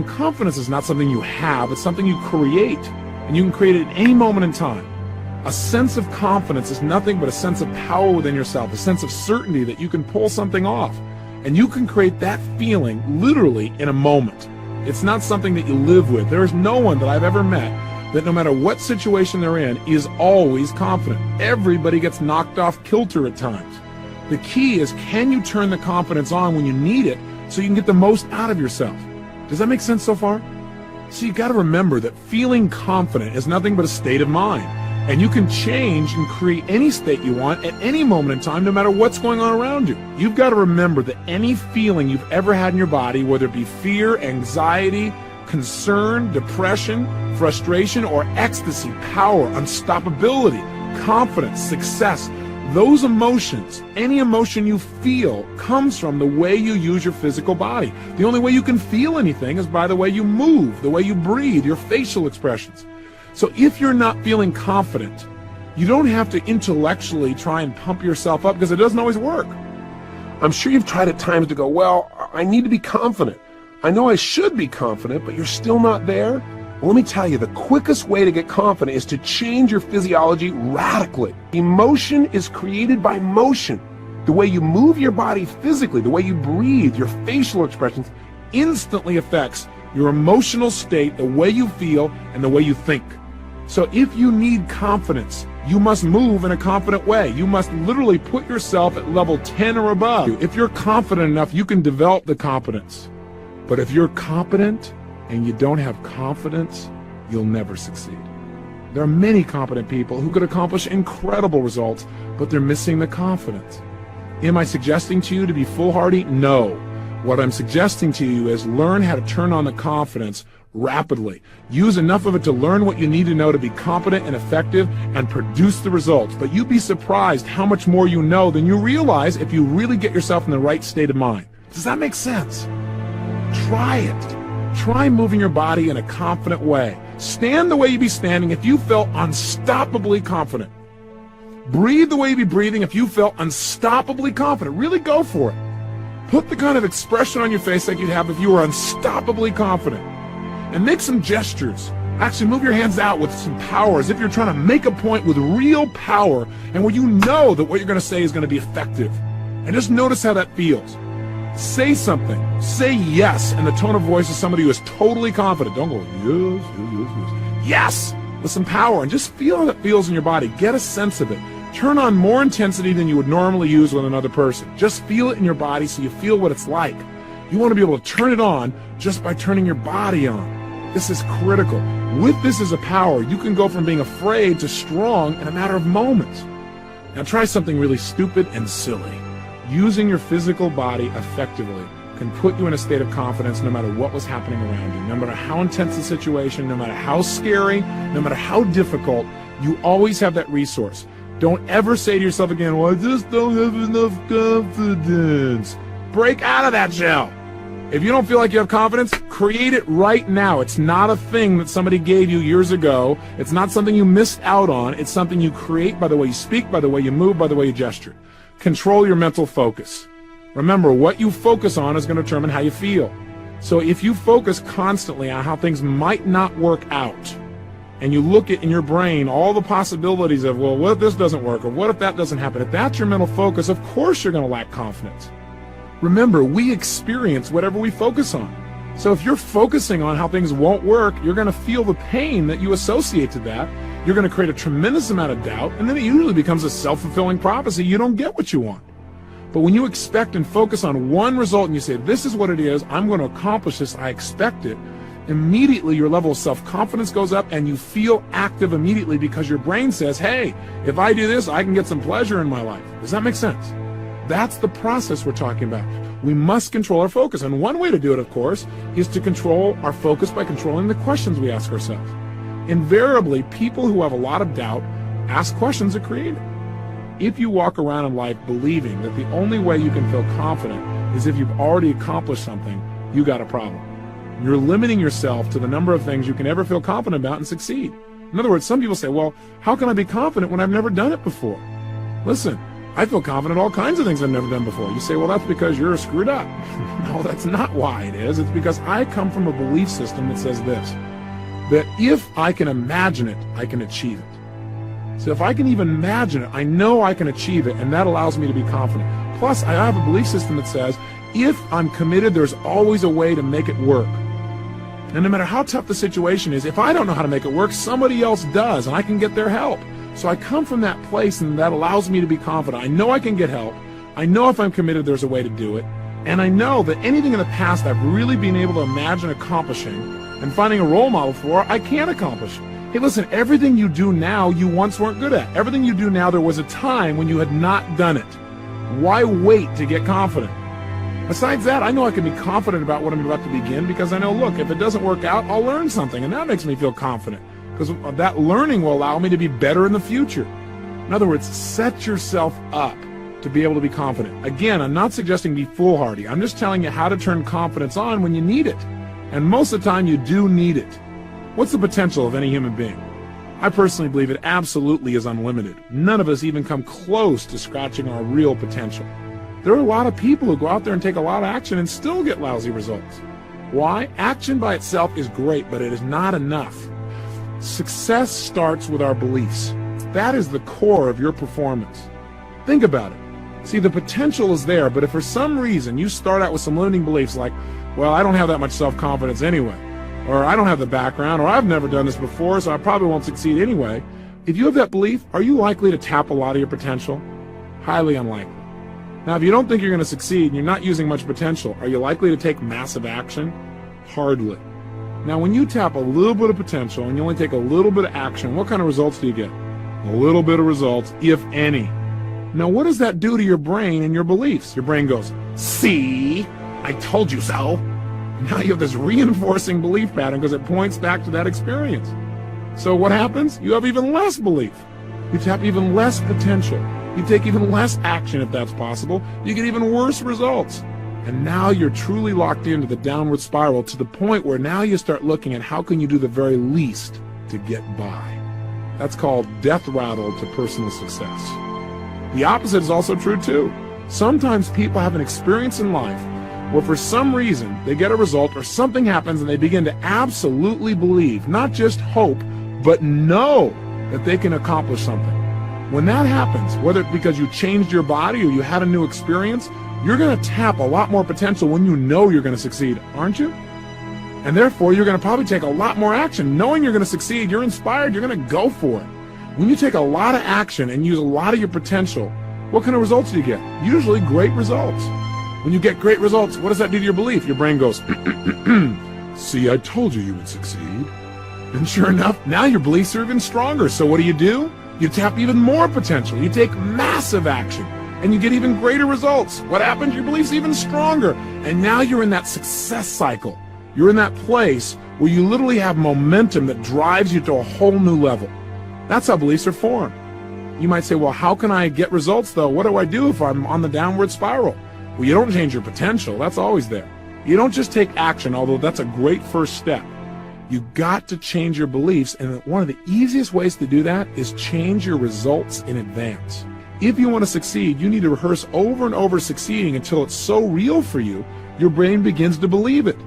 And confidence is not something you have, it's something you create. And you can create it at any moment in time. A sense of confidence is nothing but a sense of power within yourself, a sense of certainty that you can pull something off. And you can create that feeling literally in a moment. It's not something that you live with. There is no one that I've ever met that no matter what situation they're in is always confident. Everybody gets knocked off kilter at times. The key is, can you turn the confidence on when you need it so you can get the most out of yourself? Does that make sense so far? So you got to remember that feeling confident is nothing but a state of mind. And you can change and create any state you want at any moment in time, no matter what's going on around you. You've got to remember that any feeling you've ever had in your body, whether it be fear, anxiety, concern, depression, frustration, or ecstasy, power, unstoppability, confidence, success, those emotions, any emotion you feel, comes from the way you use your physical body. The only way you can feel anything is by the way you move, the way you breathe, your facial expressions. So if you're not feeling confident, you don't have to intellectually try and pump yourself up, because it doesn't always work. I'm sure you've tried at times to go, well, I need to be confident. I know I should be confident, but you're still not there. Well, let me tell you, the quickest way to get confident is to change your physiology radically. Emotion is created by motion. The way you move your body physically, the way you breathe, your facial expressions instantly affects your emotional state, the way you feel, and the way you think. So if you need confidence, you must move in a confident way. You must literally put yourself at level 10 or above. If you're confident enough, you can develop the competence. But if you're competent and you don't have confidence, you'll never succeed. There are many competent people who could accomplish incredible results, but they're missing the confidence. Am I suggesting to you to be foolhardy? No. What I'm suggesting to you is learn how to turn on the confidence rapidly. Use enough of it to learn what you need to know to be competent and effective and produce the results. But you'd be surprised how much more you know than you realize if you really get yourself in the right state of mind. Does that make sense? Try it. Try moving your body in a confident way. Stand the way you'd be standing if you felt unstoppably confident. Breathe the way you'd be breathing if you felt unstoppably confident. Really go for it. Put the kind of expression on your face like you'd have if you were unstoppably confident. And make some gestures. Actually move your hands out with some power, as if you're trying to make a point with real power, and where you know that what you're going to say is going to be effective. And just notice how that feels. Say something. Say yes in the tone of voice of somebody who is totally confident. Don't go, yes, yes, yes, yes. Yes! With some power, and just feel how that feels in your body. Get a sense of it. Turn on more intensity than you would normally use with another person. Just feel it in your body so you feel what it's like. You want to be able to turn it on just by turning your body on. This is critical. With this as a power, you can go from being afraid to strong in a matter of moments. Now try something really stupid and silly. Using your physical body effectively can put you in a state of confidence no matter what was happening around you. No matter how intense the situation, no matter how scary, no matter how difficult, you always have that resource. Don't ever say to yourself again, well, I just don't have enough confidence. Break out of that shell. If you don't feel like you have confidence, create it right now. It's not a thing that somebody gave you years ago. It's not something you missed out on. It's something you create by the way you speak, by the way you move, by the way you gesture. Control your mental focus. Remember, what you focus on is going to determine how you feel. So if you focus constantly on how things might not work out, and you look at in your brain all the possibilities of, well, what if this doesn't work, or what if that doesn't happen? If that's your mental focus, of course you're going to lack confidence. Remember, we experience whatever we focus on. So if you're focusing on how things won't work, you're going to feel the pain that you associate to that. You're going to create a tremendous amount of doubt, and then it usually becomes a self-fulfilling prophecy. You don't get what you want. But when you expect and focus on one result and you say, this is what it is, I'm going to accomplish this, I expect it, immediately your level of self-confidence goes up and you feel active immediately, because your brain says, hey, if I do this, I can get some pleasure in my life. Does that make sense? That's the process we're talking about. We must control our focus. And one way to do it, of course, is to control our focus by controlling the questions we ask ourselves. Invariably, people who have a lot of doubt ask questions that create it. If you walk around in life believing that the only way you can feel confident is if you've already accomplished something, you got a problem. You're limiting yourself to the number of things you can ever feel confident about and succeed. In other words, some people say, well, how can I be confident when I've never done it before? Listen, I feel confident in all kinds of things I've never done before. You say, well, that's because you're screwed up. No, that's not why it is. It's because I come from a belief system that says this, that if I can imagine it, I can achieve it. So if I can even imagine it, I know I can achieve it, and that allows me to be confident. Plus, I have a belief system that says, if I'm committed, there's always a way to make it work. And no matter how tough the situation is, if I don't know how to make it work, somebody else does, and I can get their help. So I come from that place, and that allows me to be confident. I know I can get help. I know if I'm committed, there's a way to do it. And I know that anything in the past I've really been able to imagine accomplishing and finding a role model for, I can accomplish. Hey, listen, everything you do now, you once weren't good at. Everything you do now, there was a time when you had not done it. Why wait to get confident? Besides that, I know I can be confident about what I'm about to begin because I know, look, if it doesn't work out, I'll learn something, and that makes me feel confident because that learning will allow me to be better in the future. In other words, set yourself up to be able to be confident. Again, I'm not suggesting be foolhardy. I'm just telling you how to turn confidence on when you need it. And most of the time, you do need it. What's the potential of any human being? I personally believe it absolutely is unlimited. None of us even come close to scratching our real potential. There are a lot of people who go out there and take a lot of action and still get lousy results. Why? Action by itself is great, but it is not enough. Success starts with our beliefs. That is the core of your performance. Think about it. See, the potential is there, but if for some reason you start out with some limiting beliefs like, well, I don't have that much self-confidence anyway, or I don't have the background, or I've never done this before, so I probably won't succeed anyway. If you have that belief, are you likely to tap a lot of your potential? Highly unlikely. Now, if you don't think you're going to succeed and you're not using much potential, are you likely to take massive action? Hardly. Now, when you tap a little bit of potential and you only take a little bit of action, what kind of results do you get? A little bit of results, if any. Now, what does that do to your brain and your beliefs? Your brain goes, see, I told you so. Now you have this reinforcing belief pattern because it points back to that experience. So what happens? You have even less belief. You tap even less potential. You take even less action if that's possible. You get even worse results. And now you're truly locked into the downward spiral to the point where now you start looking at how can you do the very least to get by. That's called death rattle to personal success. The opposite is also true too. Sometimes people have an experience in life where for some reason they get a result or something happens and they begin to absolutely believe, not just hope, but know that they can accomplish something. When that happens, whether it's because you changed your body or you had a new experience, you're going to tap a lot more potential when you know you're going to succeed, aren't you? And therefore, you're going to probably take a lot more action. Knowing you're going to succeed, you're inspired, you're going to go for it. When you take a lot of action and use a lot of your potential, what kind of results do you get? Usually great results. When you get great results, what does that do to your belief? Your brain goes, see, I told you would succeed. And sure enough, now your beliefs are even stronger. So what do? You tap even more potential. You take massive action and you get even greater results. What happens? Your belief's even stronger. And now you're in that success cycle. You're in that place where you literally have momentum that drives you to a whole new level. That's how beliefs are formed. You might say, well, how can I get results though? What do I do if I'm on the downward spiral? Well, you don't change your potential. That's always there. You don't just take action, although that's a great first step. You got to change your beliefs, and one of the easiest ways to do that is change your results in advance. If you want to succeed, you need to rehearse over and over succeeding until it's so real for you, your brain begins to believe it.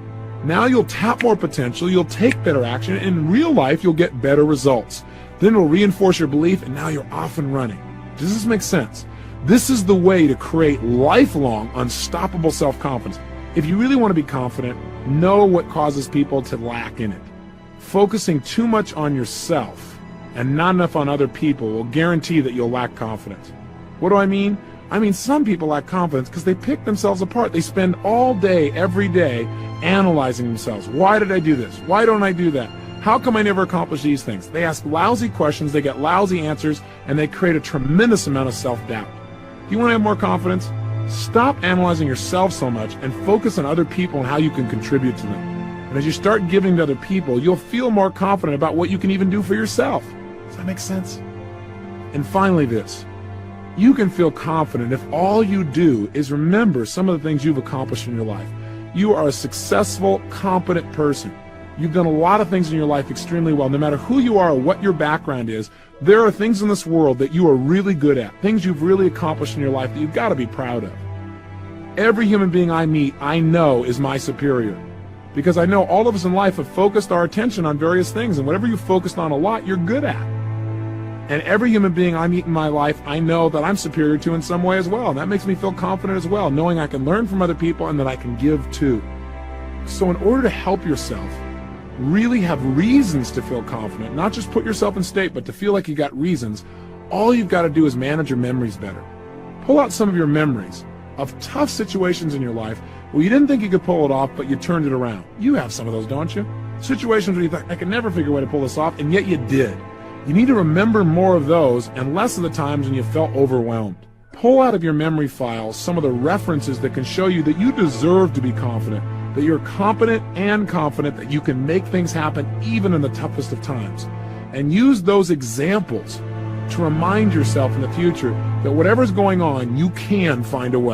Now you'll tap more potential, you'll take better action, and in real life you'll get better results. Then it'll reinforce your belief, and now you're off and running. Does this make sense? This is the way to create lifelong, unstoppable self-confidence. If you really want to be confident, know what causes people to lack in it. Focusing too much on yourself and not enough on other people will guarantee that you'll lack confidence. What do I mean? I mean, some people lack confidence because they pick themselves apart. They spend all day, every day, analyzing themselves. Why did I do this? Why don't I do that? How come I never accomplish these things? They ask lousy questions, they get lousy answers, and they create a tremendous amount of self-doubt. Do you want to have more confidence? Stop analyzing yourself so much and focus on other people and how you can contribute to them. And as you start giving to other people, you'll feel more confident about what you can even do for yourself. Does that make sense? And finally this, you can feel confident if all you do is remember some of the things you've accomplished in your life. You are a successful, competent person. You've done a lot of things in your life extremely well. No matter who you are or what your background is, there are things in this world that you are really good at, things you've really accomplished in your life that you've got to be proud of. Every human being I meet, I know is my superior. Because I know all of us in life have focused our attention on various things, and whatever you focused on a lot, you're good at. And every human being I meet in my life, I know that I'm superior to in some way as well. And that makes me feel confident as well, knowing I can learn from other people and that I can give too. So in order to help yourself really have reasons to feel confident, not just put yourself in state, but to feel like you got reasons, all you've got to do is manage your memories better. Pull out some of your memories of tough situations in your life where you didn't think you could pull it off, but you turned it around. You have some of those, don't you? Situations where you thought, I could never figure a way to pull this off, and yet you did. You need to remember more of those and less of the times when you felt overwhelmed. Pull out of your memory files some of the references that can show you that you deserve to be confident, that you're competent and confident that you can make things happen even in the toughest of times. And use those examples to remind yourself in the future that whatever's going on, you can find a way.